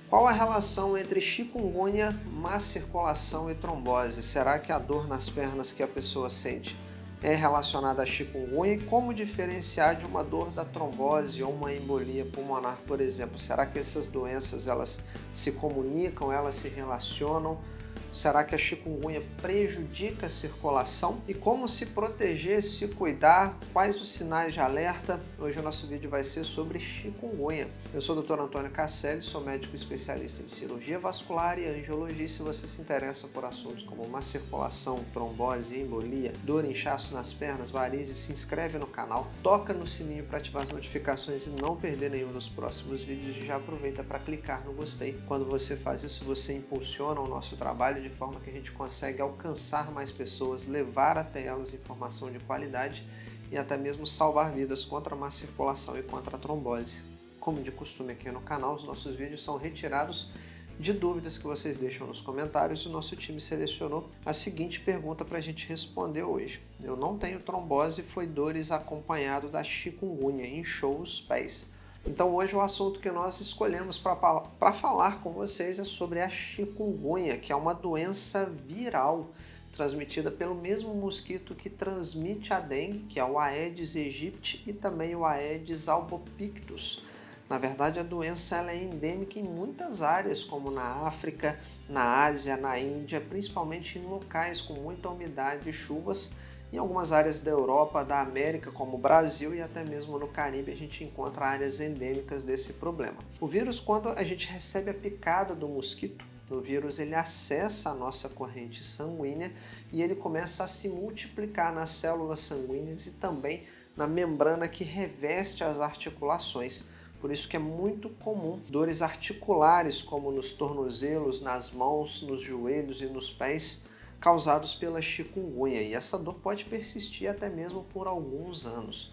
Qual a relação entre chikungunya, má circulação e trombose? Será que a dor nas pernas que a pessoa sente é relacionada à chikungunya? E como diferenciar de uma dor da trombose ou uma embolia pulmonar, por exemplo? Será que essas doenças elas se comunicam, elas se relacionam? Será que a chikungunya prejudica a circulação? E como se proteger, se cuidar? Quais os sinais de alerta? Hoje o nosso vídeo vai ser sobre chikungunya. Eu sou o Dr. Antônio Casselli, sou médico especialista em cirurgia vascular e angiologia. E se você se interessa por assuntos como má circulação, trombose, embolia, dor, inchaço nas pernas, varizes, se inscreve no canal, toca no sininho para ativar as notificações e não perder nenhum dos próximos vídeos. E já aproveita para clicar no gostei. Quando você faz isso, você impulsiona o nosso trabalho de forma que a gente consegue alcançar mais pessoas, levar até elas informação de qualidade e até mesmo salvar vidas contra a má circulação e contra a trombose. Como de costume aqui no canal, os nossos vídeos são retirados de dúvidas que vocês deixam nos comentários e o nosso time selecionou a seguinte pergunta para a gente responder hoje. Eu não tenho trombose, foi dores acompanhado da chikungunya, inchou os pés. Então hoje o assunto que nós escolhemos para falar com vocês é sobre a chikungunya, que é uma doença viral transmitida pelo mesmo mosquito que transmite a dengue, que é o Aedes aegypti e também o Aedes albopictus. Na verdade, a doença ela é endêmica em muitas áreas, como na África, na Ásia, na Índia, principalmente em locais com muita umidade e chuvas. Em algumas áreas da Europa, da América, como o Brasil e até mesmo no Caribe, a gente encontra áreas endêmicas desse problema. O vírus, quando a gente recebe a picada do mosquito, o vírus ele acessa a nossa corrente sanguínea e ele começa a se multiplicar nas células sanguíneas e também na membrana que reveste as articulações. Por isso que é muito comum dores articulares, como nos tornozelos, nas mãos, nos joelhos e nos pés, causados pela chikungunya, e essa dor pode persistir até mesmo por alguns anos.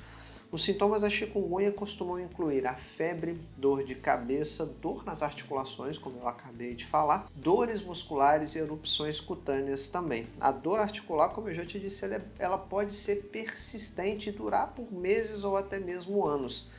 Os sintomas da chikungunya costumam incluir a febre, dor de cabeça, dor nas articulações, como eu acabei de falar, dores musculares e erupções cutâneas também. A dor articular, como eu já te disse, ela pode ser persistente e durar por meses ou até mesmo anos.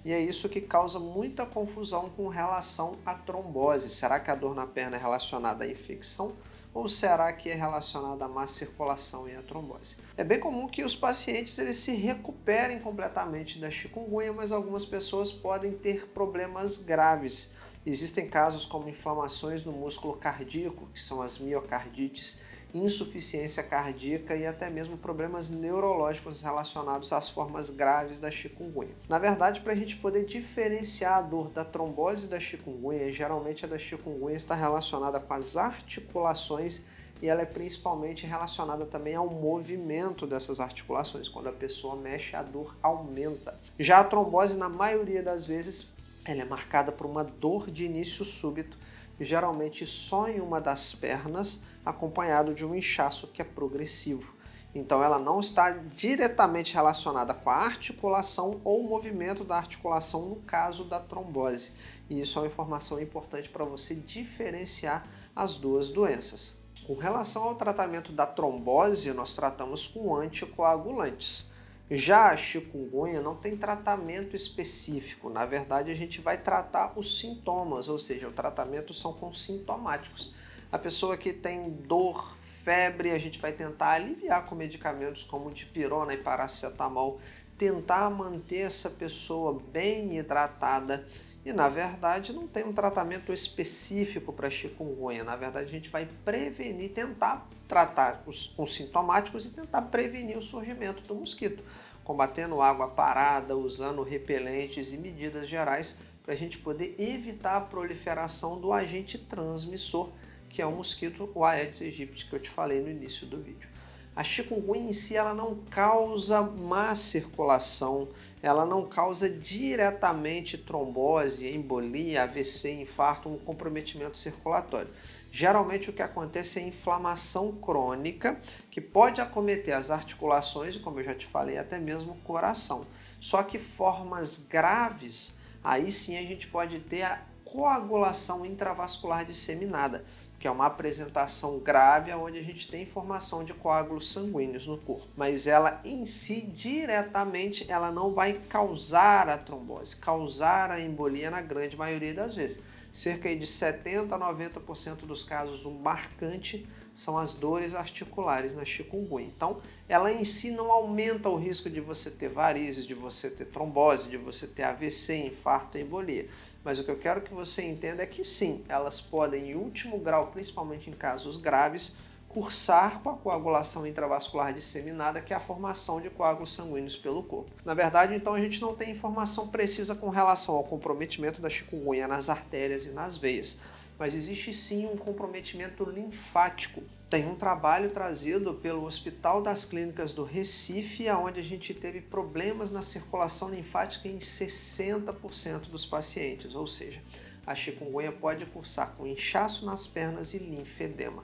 E é isso que causa muita confusão com relação à trombose. Será que a dor na perna é relacionada à infecção? Ou será que é relacionada à má circulação e à trombose? É bem comum que os pacientes eles se recuperem completamente da chikungunya, mas algumas pessoas podem ter problemas graves. Existem casos como inflamações no músculo cardíaco, que são as miocardites, insuficiência cardíaca e até mesmo problemas neurológicos relacionados às formas graves da chikungunya. Na verdade, para a gente poder diferenciar a dor da trombose e da chikungunya, geralmente a da chikungunya está relacionada com as articulações e ela é principalmente relacionada também ao movimento dessas articulações. Quando a pessoa mexe, a dor aumenta. Já a trombose, na maioria das vezes, ela é marcada por uma dor de início súbito, geralmente só em uma das pernas, acompanhado de um inchaço que é progressivo. Então ela não está diretamente relacionada com a articulação ou o movimento da articulação no caso da trombose. E isso é uma informação importante para você diferenciar as duas doenças. Com relação ao tratamento da trombose, nós tratamos com anticoagulantes. Já a chikungunya não tem tratamento específico, na verdade a gente vai tratar os sintomas, ou seja, o tratamento são com sintomáticos. A pessoa que tem dor, febre, a gente vai tentar aliviar com medicamentos como dipirona e paracetamol, tentar manter essa pessoa bem hidratada. E na verdade não tem um tratamento específico para chikungunya, na verdade a gente vai prevenir, tentar tratar os sintomáticos e tentar prevenir o surgimento do mosquito, combatendo água parada, usando repelentes e medidas gerais para a gente poder evitar a proliferação do agente transmissor, que é o mosquito, o Aedes aegypti, que eu te falei no início do vídeo. A chikungunya em si ela não causa má circulação, ela não causa diretamente trombose, embolia, AVC, infarto, um comprometimento circulatório. Geralmente o que acontece é inflamação crônica, que pode acometer as articulações, e como eu já te falei, até mesmo o coração. Só que formas graves, aí sim a gente pode ter a coagulação intravascular disseminada, que é uma apresentação grave onde a gente tem formação de coágulos sanguíneos no corpo. Mas ela em si, diretamente, ela não vai causar a trombose, causar a embolia na grande maioria das vezes. cerca de 70 a 90% dos casos, o marcante são as dores articulares na chikungunya. Então, ela em si não aumenta o risco de você ter varizes, de você ter trombose, de você ter AVC, infarto e embolia. Mas o que eu quero que você entenda é que sim, elas podem, em último grau, principalmente em casos graves, cursar com a coagulação intravascular disseminada, que é a formação de coágulos sanguíneos pelo corpo. Na verdade, então, a gente não tem informação precisa com relação ao comprometimento da chikungunya nas artérias e nas veias, mas existe sim um comprometimento linfático. Tem um trabalho trazido pelo Hospital das Clínicas do Recife, onde a gente teve problemas na circulação linfática em 60% dos pacientes, ou seja, a chikungunya pode cursar com inchaço nas pernas e linfedema.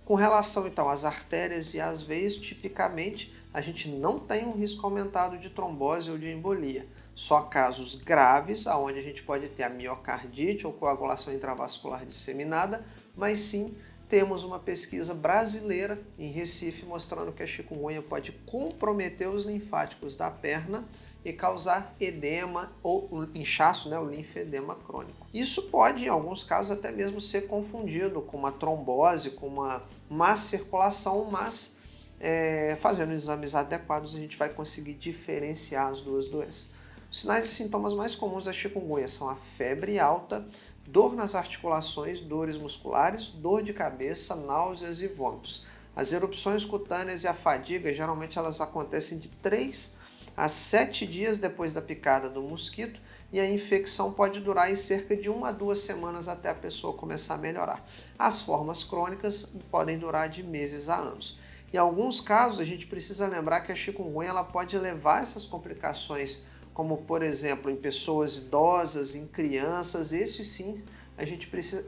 Com relação então às artérias e às veias, tipicamente a gente não tem um risco aumentado de trombose ou de embolia. Só casos graves, onde a gente pode ter a miocardite ou coagulação intravascular disseminada, mas sim temos uma pesquisa brasileira em Recife mostrando que a chikungunya pode comprometer os linfáticos da perna e causar edema ou inchaço, o linfedema crônico. Isso pode, em alguns casos, até mesmo ser confundido com uma trombose, com uma má circulação, mas fazendo exames adequados a gente vai conseguir diferenciar as duas doenças. Os sinais e sintomas mais comuns da chikungunya são a febre alta, dor nas articulações, dores musculares, dor de cabeça, náuseas e vômitos. As erupções cutâneas e a fadiga, geralmente elas acontecem de 3 a 7 dias depois da picada do mosquito e a infecção pode durar em cerca de 1 a 2 semanas até a pessoa começar a melhorar. As formas crônicas podem durar de meses a anos. Em alguns casos, a gente precisa lembrar que a chikungunya ela pode levar essas complicações, como por exemplo em pessoas idosas, em crianças. Esse sim, a gente precisa,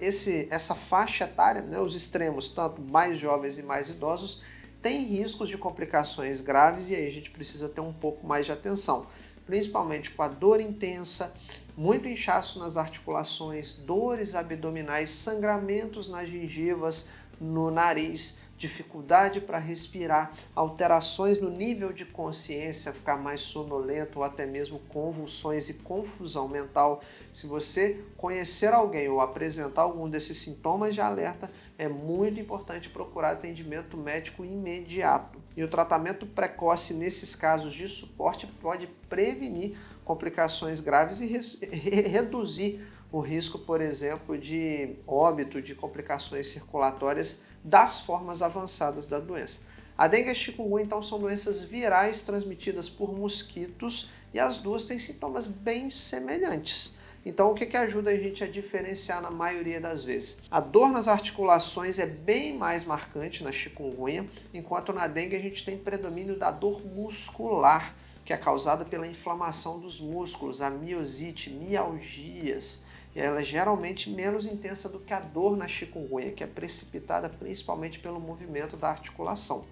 essa faixa etária, os extremos, tanto mais jovens e mais idosos, tem riscos de complicações graves e aí a gente precisa ter um pouco mais de atenção, principalmente com a dor intensa, muito inchaço nas articulações, dores abdominais, sangramentos nas gengivas, no nariz, dificuldade para respirar, alterações no nível de consciência, ficar mais sonolento ou até mesmo convulsões e confusão mental. Se você conhecer alguém ou apresentar algum desses sintomas de alerta, é muito importante procurar atendimento médico imediato. E o tratamento precoce nesses casos de suporte pode prevenir complicações graves e reduzir o risco, por exemplo, de óbito, de complicações circulatórias das formas avançadas da doença. A dengue e a chikungunya, então, são doenças virais transmitidas por mosquitos e as duas têm sintomas bem semelhantes. Então, o que ajuda a gente a diferenciar na maioria das vezes? A dor nas articulações é bem mais marcante na chikungunya, enquanto na dengue a gente tem predomínio da dor muscular, que é causada pela inflamação dos músculos, a miosite, mialgias. E ela é geralmente menos intensa do que a dor na chikungunya, que é precipitada principalmente pelo movimento da articulação.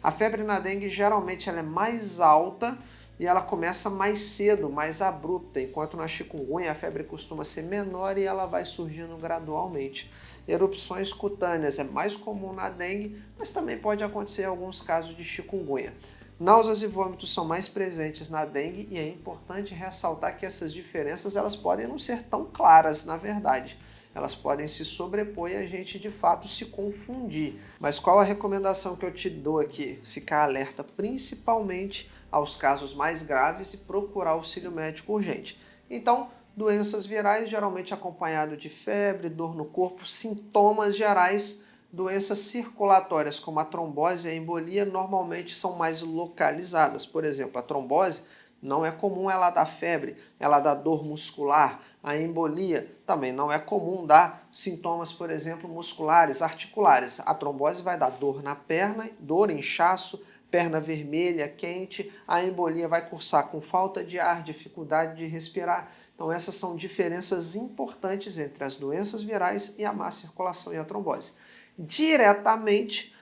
A febre na dengue geralmente ela é mais alta e ela começa mais cedo, mais abrupta, enquanto na chikungunya a febre costuma ser menor e ela vai surgindo gradualmente. Erupções cutâneas é mais comum na dengue, mas também pode acontecer em alguns casos de chikungunya. Náuseas e vômitos são mais presentes na dengue e é importante ressaltar que essas diferenças elas podem não ser tão claras, na verdade. Elas podem se sobrepor e a gente de fato se confundir. Mas qual a recomendação que eu te dou aqui? Ficar alerta principalmente aos casos mais graves e procurar auxílio médico urgente. Então, doenças virais geralmente acompanhado de febre, dor no corpo, sintomas gerais. Doenças circulatórias como a trombose e a embolia normalmente são mais localizadas. Por exemplo, a trombose não é comum ela dar febre, ela dá dor muscular. A embolia também não é comum dar sintomas, por exemplo, musculares, articulares. A trombose vai dar dor na perna, dor, inchaço, perna vermelha, quente. A embolia vai cursar com falta de ar, dificuldade de respirar. Então essas são diferenças importantes entre as doenças virais e a má circulação e a trombose. Diretamente,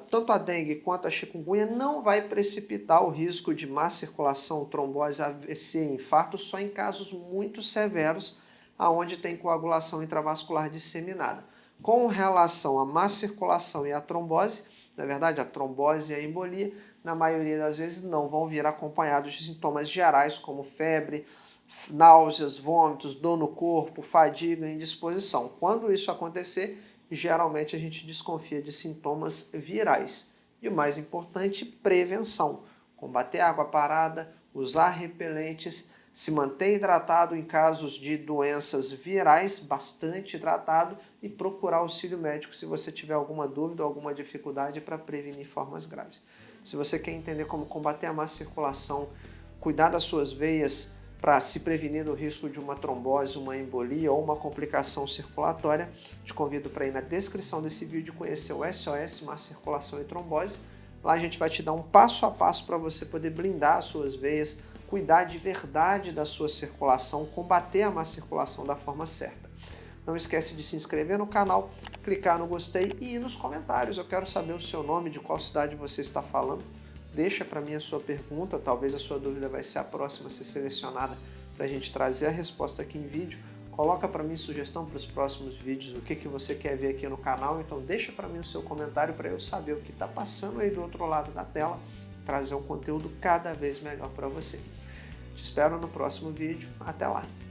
tanto a dengue quanto a chikungunya não vai precipitar o risco de má circulação, trombose, AVC e infarto só em casos muito severos, onde tem coagulação intravascular disseminada. Com relação à má circulação e à trombose, na verdade a trombose e a embolia, na maioria das vezes não vão vir acompanhados de sintomas gerais como febre, náuseas, vômitos, dor no corpo, fadiga, indisposição. Quando isso acontecer, geralmente a gente desconfia de sintomas virais. E o mais importante, prevenção. Combater água parada, usar repelentes, se manter hidratado em casos de doenças virais, bastante hidratado, e procurar auxílio médico se você tiver alguma dúvida ou alguma dificuldade para prevenir formas graves. Se você quer entender como combater a má circulação, cuidar das suas veias para se prevenir do risco de uma trombose, uma embolia ou uma complicação circulatória, te convido para ir na descrição desse vídeo e conhecer o SOS Má Circulação e Trombose. Lá a gente vai te dar um passo a passo para você poder blindar as suas veias, cuidar de verdade da sua circulação, combater a má circulação da forma certa. Não esquece de se inscrever no canal, clicar no gostei e ir nos comentários. Eu quero saber o seu nome, de qual cidade você está falando. Deixa para mim a sua pergunta, talvez a sua dúvida vai ser a próxima a ser selecionada para a gente trazer a resposta aqui em vídeo. Coloca para mim sugestão para os próximos vídeos, o que você quer ver aqui no canal. Então deixa para mim o seu comentário para eu saber o que está passando aí do outro lado da tela, trazer um conteúdo cada vez melhor para você. Te espero no próximo vídeo. Até lá!